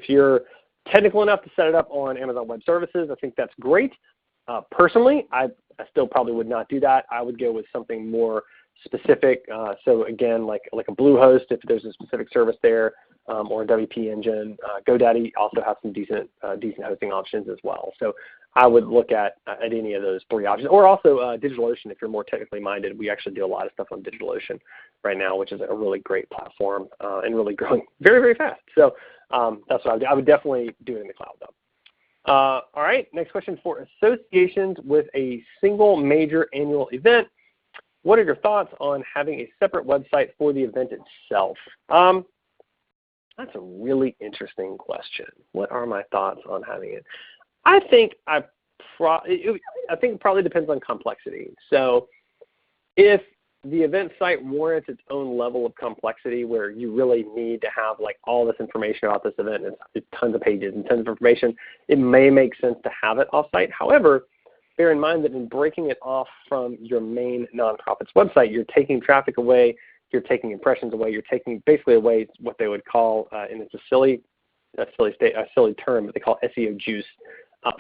S2: you're technical enough to set it up on Amazon Web Services, I think that's great. Personally, I still probably would not do that. I would go with something more specific. So again, like a Bluehost if there's a specific service there, or a WP Engine. GoDaddy also has some decent hosting options as well. So I would look at any of those three options, or also DigitalOcean if you're more technically minded. We actually do a lot of stuff on DigitalOcean right now, which is a really great platform and really growing very, very fast. So that's what I would definitely do it in the cloud though. All right, next question for associations with a single major annual event. What are your thoughts on having a separate website for the event itself? That's a really interesting question. What are my thoughts on having it? I think it probably depends on complexity. So if the event site warrants its own level of complexity where you really need to have like all this information about this event and it's tons of pages and tons of information, it may make sense to have it off-site. However, bear in mind that in breaking it off from your main nonprofit's website, you're taking traffic away, you're taking impressions away, you're taking basically away what they would call, and it's a silly term, but they call SEO juice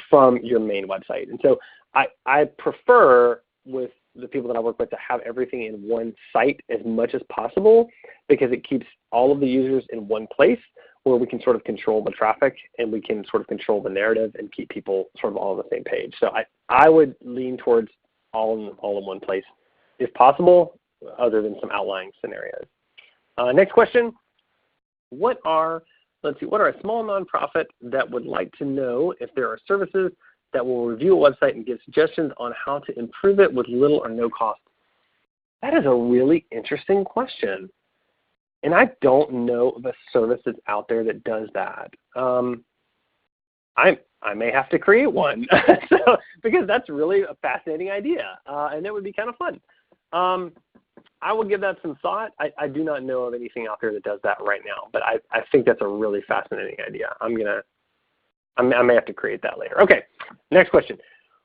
S2: from your main website. And so I prefer with the people that I work with to have everything in one site as much as possible because it keeps all of the users in one place where we can sort of control the traffic and we can sort of control the narrative and keep people sort of all on the same page. So I would lean towards all in one place if possible, other than some outlying scenarios. Next question, what are a small nonprofit that would like to know if there are services that will review a website and give suggestions on how to improve it with little or no cost? That is a really interesting question. And I don't know of a service that's out there that does that. I may have to create one because that's really a fascinating idea, and it would be kind of fun. I will give that some thought. I do not know of anything out there that does that right now, but I think that's a really fascinating idea. I may have to create that later. Okay, next question.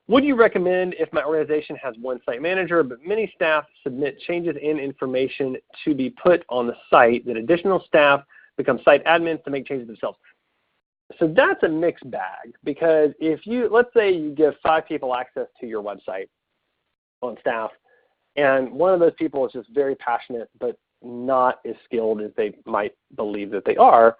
S2: Would you recommend if my organization has one site manager but many staff submit changes in information to be put on the site that additional staff become site admins to make changes themselves? So that's a mixed bag, because if you, let's say you give 5 people access to your website on staff, and one of those people is just very passionate but not as skilled as they might believe that they are,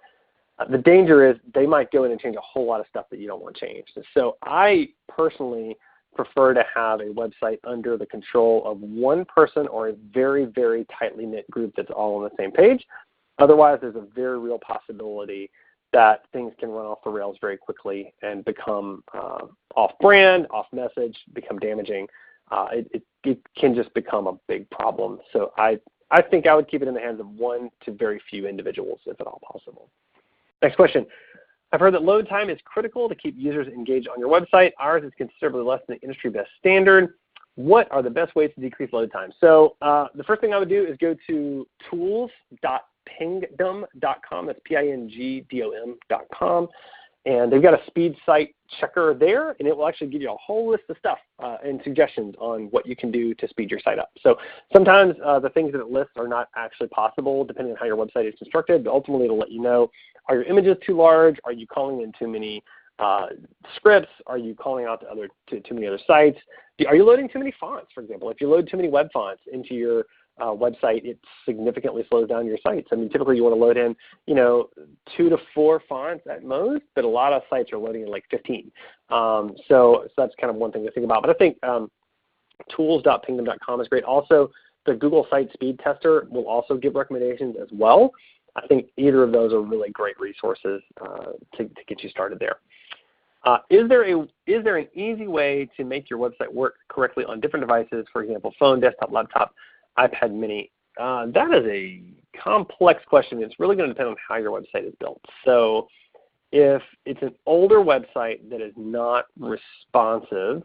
S2: the danger is they might go in and change a whole lot of stuff that you don't want changed. And so I personally prefer to have a website under the control of one person or a very, very tightly knit group that's all on the same page. Otherwise, there's a very real possibility that things can run off the rails very quickly and become off-brand, off-message, become damaging. It can just become a big problem. So I think I would keep it in the hands of 1 to very few individuals, if at all possible. Next question. I've heard that load time is critical to keep users engaged on your website. Ours is considerably less than the industry best standard. What are the best ways to decrease load time? So the first thing I would do is go to tools.pingdom.com. That's pingdom.com. And they've got a speed site checker there, and it will actually give you a whole list of stuff and suggestions on what you can do to speed your site up. So sometimes the things that it lists are not actually possible depending on how your website is constructed, but ultimately it'll let you know, are your images too large? Are you calling in too many scripts? Are you calling out to too many other sites? Are you loading too many fonts, for example? If you load too many web fonts into your website, it significantly slows down your sites. I mean, typically you want to load in, 2 to 4 fonts at most, but a lot of sites are loading in like 15. So that's kind of one thing to think about. But I think tools.pingdom.com is great. Also, the Google Site Speed Tester will also give recommendations as well. I think either of those are really great resources to get you started there. Is there an easy way to make your website work correctly on different devices, for example, phone, desktop, laptop, iPad mini? That is a complex question. It's really going to depend on how your website is built. So if it's an older website that is not responsive,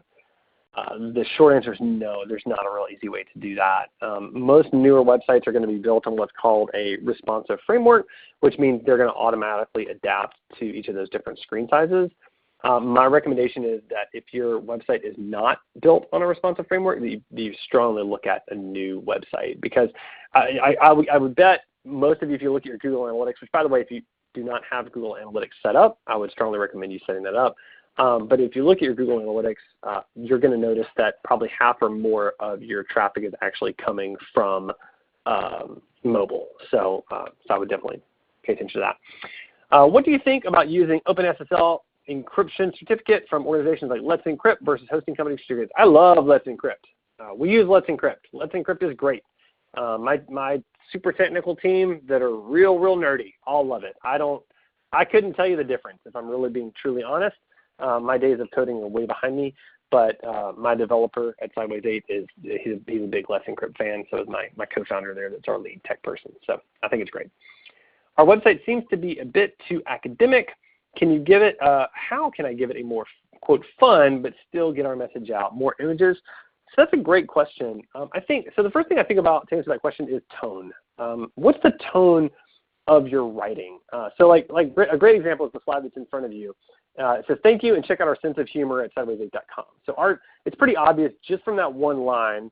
S2: the short answer is no, there's not a real easy way to do that. Most newer websites are going to be built on what's called a responsive framework, which means they're going to automatically adapt to each of those different screen sizes. My recommendation is that if your website is not built on a responsive framework, that you strongly look at a new website, because I would bet most of you, if you look at your Google Analytics, which by the way, if you do not have Google Analytics set up, I would strongly recommend you setting that up. But if you look at your Google Analytics, you're going to notice that probably half or more of your traffic is actually coming from mobile. So I would definitely pay attention to that. What do you think about using OpenSSL encryption certificate from organizations like Let's Encrypt versus hosting company certificates? I love Let's Encrypt. We use Let's Encrypt. Let's Encrypt is great. My super technical team that are real nerdy all love it. I couldn't tell you the difference if I'm really being truly honest. My days of coding are way behind me, but my developer at Sideways 8 he's a big Let's Encrypt fan. So is my co-founder there, that's our lead tech person. So I think it's great. Our website seems to be a bit too academic. Can you give it? How can I give it a more quote fun but still get our message out? More images. So that's a great question. I think so. The first thing I think about to answer that question is tone. What's the tone of your writing? So like a great example is the slide that's in front of you. It says, thank you, and check out our sense of humor at sideways8.com. So it's pretty obvious just from that one line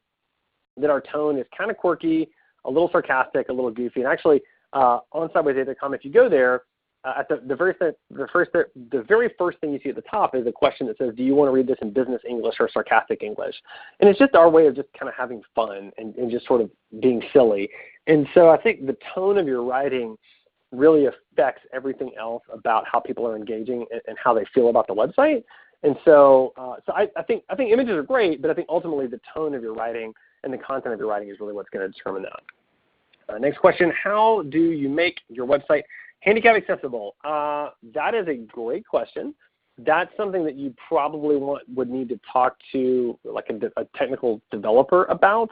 S2: that our tone is kind of quirky, a little sarcastic, a little goofy. And actually, on sideways8.com, if you go there, at the very first thing you see at the top is a question that says, do you want to read this in business English or sarcastic English? And it's just our way of just kind of having fun and just sort of being silly. And so I think the tone of your writing really affects everything else about how people are engaging and how they feel about the website. And so, I think images are great, but I think ultimately the tone of your writing and the content of your writing is really what's going to determine that. Next question, how do you make your website handicap accessible? That is a great question. That's something that you probably would need to talk to like a technical developer about.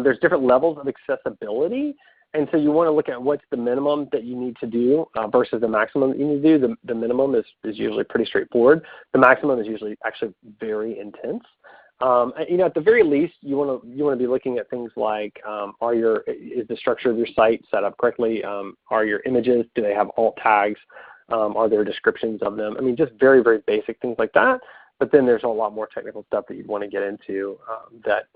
S2: There's different levels of accessibility. And so you want to look at what's the minimum that you need to do versus the maximum that you need to do. The minimum is usually pretty straightforward. The maximum is usually actually very intense. At the very least, you want to be looking at things like is the structure of your site set up correctly? Are your images, do they have alt tags? Are there descriptions of them? I mean, just very, very basic things like that. But then there's a lot more technical stuff that you'd want to get into that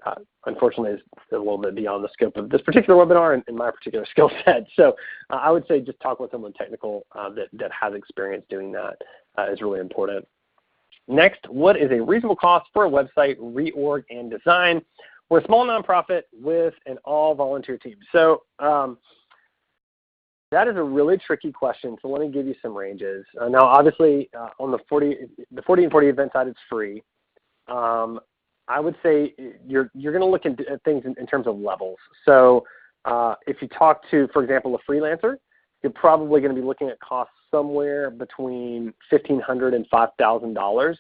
S2: unfortunately is a little bit beyond the scope of this particular webinar and my particular skill set. So I would say just talk with someone technical that has experience doing that is really important. Next, what is a reasonable cost for a website reorg and design? We're a small nonprofit with an all-volunteer team. So that is a really tricky question, so let me give you some ranges. Now, obviously, on the 40 and 40 event side, it's free. I would say you're going to look at things in terms of levels. So if you talk to, for example, a freelancer, you're probably going to be looking at costs somewhere between $1,500 and $5,000.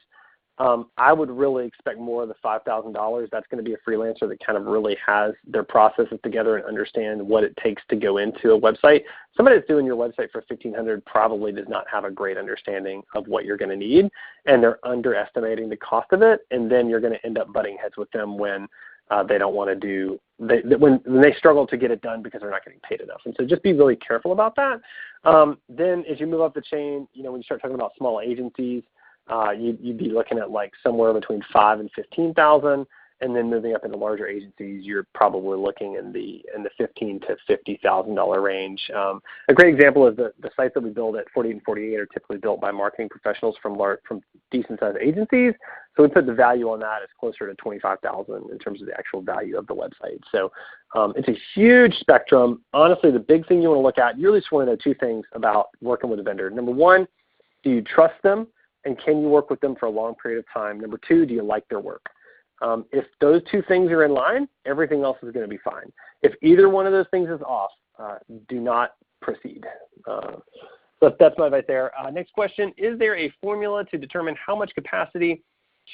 S2: I would really expect more of the $5,000. That's going to be a freelancer that kind of really has their processes together and understand what it takes to go into a website. Somebody that's doing your website for $1,500 probably does not have a great understanding of what you're going to need, and they're underestimating the cost of it, and then you're going to end up butting heads with them when they don't want to do, when they struggle to get it done because they're not getting paid enough. And so just be really careful about that. Then as you move up the chain, when you start talking about small agencies, you'd be looking at like somewhere between $5,000 and $15,000, and then moving up into larger agencies, you're probably looking in the $15,000 to $50,000 range. A great example is the sites that we build at 48 and 48 are typically built by marketing professionals from decent-sized agencies. So we put the value on that as closer to $25,000 in terms of the actual value of the website. So it's a huge spectrum. Honestly, the big thing you want to look at, you really just want to know two things about working with a vendor. Number one, do you trust them? And can you work with them for a long period of time? Number two, do you like their work? If those two things are in line, everything else is going to be fine. If either one of those things is off, do not proceed. So that's my advice there. Next question, is there a formula to determine how much capacity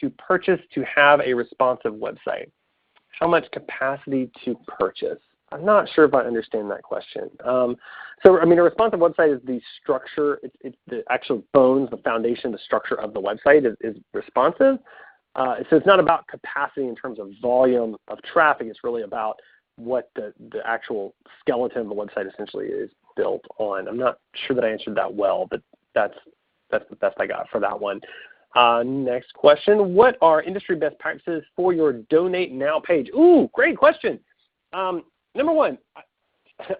S2: to purchase to have a responsive website? How much capacity to purchase? I'm not sure if I understand that question. So, I mean, a responsive website is the structure, it's the actual bones, the foundation, the structure of the website is responsive. So it's not about capacity in terms of volume of traffic. It's really about what the actual skeleton of the website essentially is built on. I'm not sure that I answered that well, but that's the best I got for that one. Next question, what are industry best practices for your Donate Now page? Ooh, great question. Number one,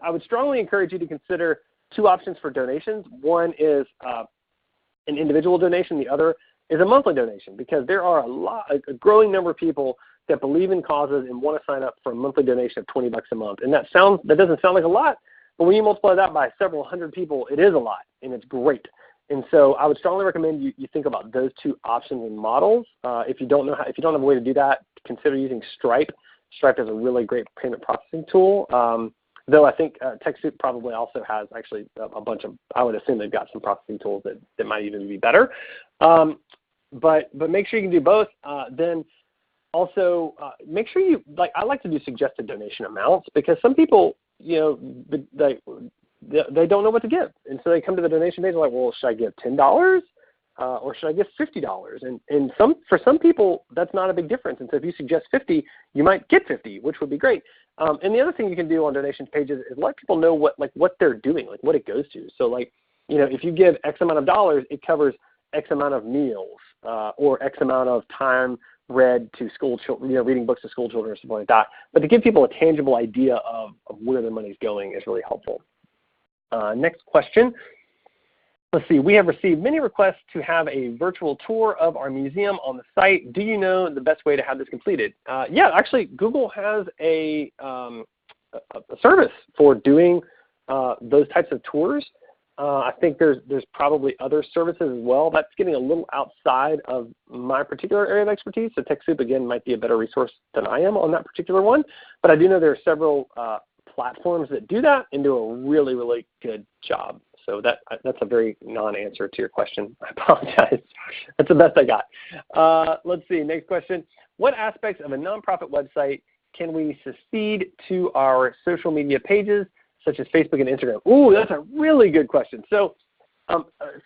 S2: I would strongly encourage you to consider two options for donations. One is an individual donation. The other is a monthly donation, because there are a growing number of people that believe in causes and want to sign up for a monthly donation of $20 a month. And that doesn't sound like a lot, but when you multiply that by several hundred people, it is a lot, and it's great. And so I would strongly recommend you think about those two options and models. If you don't have a way to do that, consider using Stripe. Stripe is a really great payment processing tool. Though I think TechSoup probably also has actually a bunch of, I would assume they've got some processing tools that might even be better. But make sure you can do both. Then also make sure I like to do suggested donation amounts, because some people, they don't know what to give. And so they come to the donation page and like, well, should I give $10? Or should I give $50? And for some people, that's not a big difference. And so if you suggest 50, you might get 50, which would be great. And the other thing you can do on donation pages is let people know what they're doing, like what it goes to. So if you give X amount of dollars, it covers X amount of meals or X amount of time read to school children, reading books to school children or something like that. But to give people a tangible idea of where their money's going is really helpful. Next question. Let's see, we have received many requests to have a virtual tour of our museum on the site. Do you know the best way to have this completed? Yeah, actually, Google has a service for doing those types of tours. I think there's probably other services as well. That's getting a little outside of my particular area of expertise. So TechSoup, again, might be a better resource than I am on that particular one. But I do know there are several platforms that do that and do a really, really good job. So that's a very non-answer to your question. I apologize. That's the best I got. Let's see, next question. What aspects of a nonprofit website can we succeed to our social media pages, such as Facebook and Instagram? Ooh, that's a really good question. So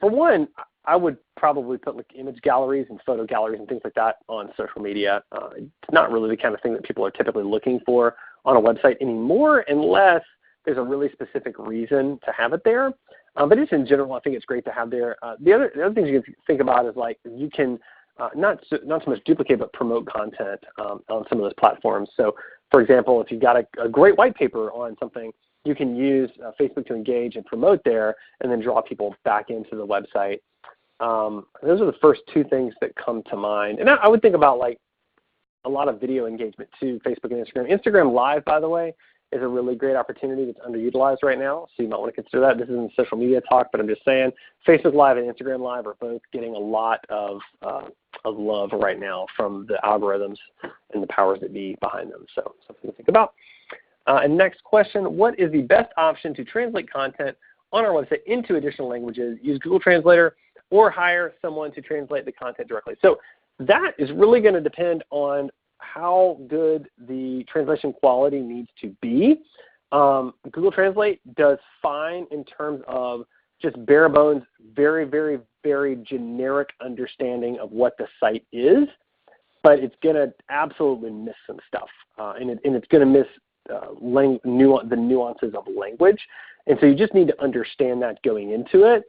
S2: for one, I would probably put like image galleries and photo galleries and things like that on social media. It's not really the kind of thing that people are typically looking for on a website anymore unless there's a really specific reason to have it there. But just in general, I think it's great to have there. The other things you can think about is like you can not so much duplicate but promote content on some of those platforms. So for example, if you've got a great white paper on something, you can use Facebook to engage and promote there and then draw people back into the website. Those are the first two things that come to mind. And I would think about like a lot of video engagement too, Facebook and Instagram. Instagram Live, by the way, is a really great opportunity that's underutilized right now, so you might want to consider that. This isn't social media talk, but I'm just saying Facebook Live and Instagram Live are both getting a lot of love right now from the algorithms and the powers that be behind them, so something to think about. And next question, what is the best option to translate content on our website into additional languages? Use Google Translator or hire someone to translate the content directly. So that is really going to depend on how good the translation quality needs to be. Google Translate does fine in terms of just bare bones, very, very, very generic understanding of what the site is, but it's going to absolutely miss some stuff, and it's going to miss the nuances of language. And so you just need to understand that going into it.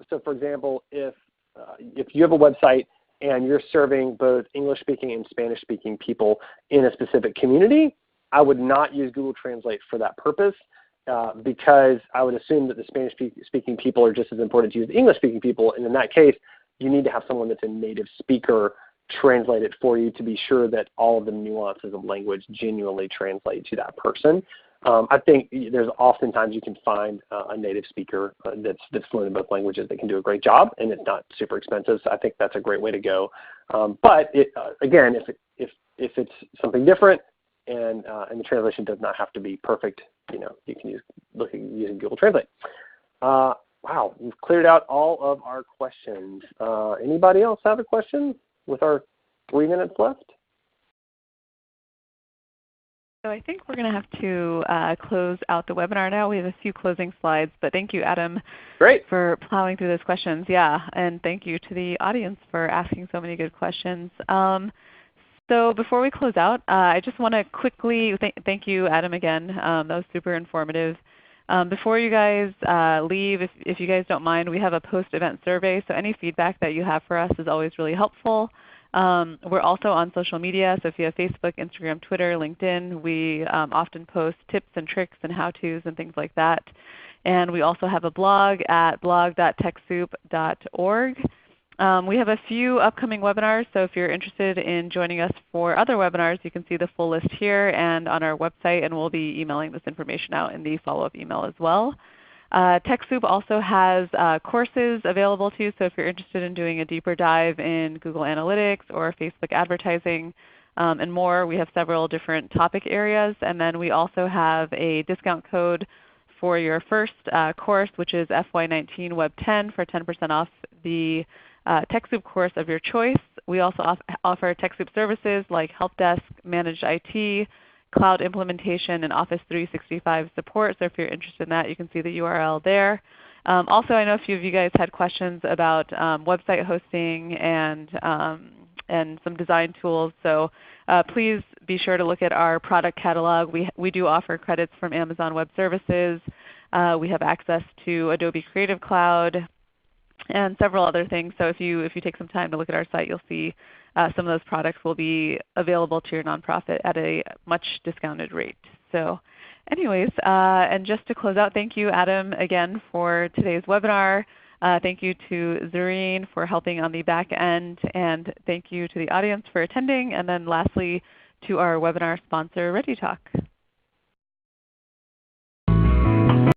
S2: So for example, if you have a website and you're serving both English-speaking and Spanish-speaking people in a specific community, I would not use Google Translate for that purpose because I would assume that the Spanish-speaking people are just as important to you as English-speaking people, and in that case, you need to have someone that's a native speaker translate it for you to be sure that all of the nuances of language genuinely translate to that person. I think there's oftentimes you can find a native speaker that's fluent in both languages that can do a great job, and it's not super expensive. So I think that's a great way to go. But again, if it's something different and the translation does not have to be perfect, you can look at using Google Translate. Wow, we've cleared out all of our questions. Anybody else have a question with our 3 minutes left?
S1: So I think we're going to have to close out the webinar now. We have a few closing slides, but thank you, Adam, for plowing through those questions. Yeah, and thank you to the audience for asking so many good questions. So before we close out, I just want to quickly thank you, Adam, again. That was super informative. Before you guys leave, if you guys don't mind, we have a post-event survey, so any feedback that you have for us is always really helpful. We're also on social media, so if you have Facebook, Instagram, Twitter, LinkedIn, we often post tips and tricks and how-tos and things like that. And we also have a blog at blog.techsoup.org. We have a few upcoming webinars, so if you're interested in joining us for other webinars, you can see the full list here and on our website, and we'll be emailing this information out in the follow-up email as well. TechSoup also has courses available too, so if you're interested in doing a deeper dive in Google Analytics or Facebook advertising and more, we have several different topic areas. And then we also have a discount code for your first course, which is FY19 Web 10 for 10% off the TechSoup course of your choice. We also offer TechSoup services like help desk, managed IT, cloud implementation, and Office 365 support. So if you're interested in that, you can see the URL there. Also, I know a few of you guys had questions about website hosting and some design tools. So please be sure to look at our product catalog. We do offer credits from Amazon Web Services. We have access to Adobe Creative Cloud and several other things. So if you take some time to look at our site, you'll see some of those products will be available to your nonprofit at a much discounted rate. So anyways, and just to close out, thank you, Adam, again for today's webinar. Thank you to Zareen for helping on the back end, and thank you to the audience for attending. And then lastly, to our webinar sponsor, ReadyTalk.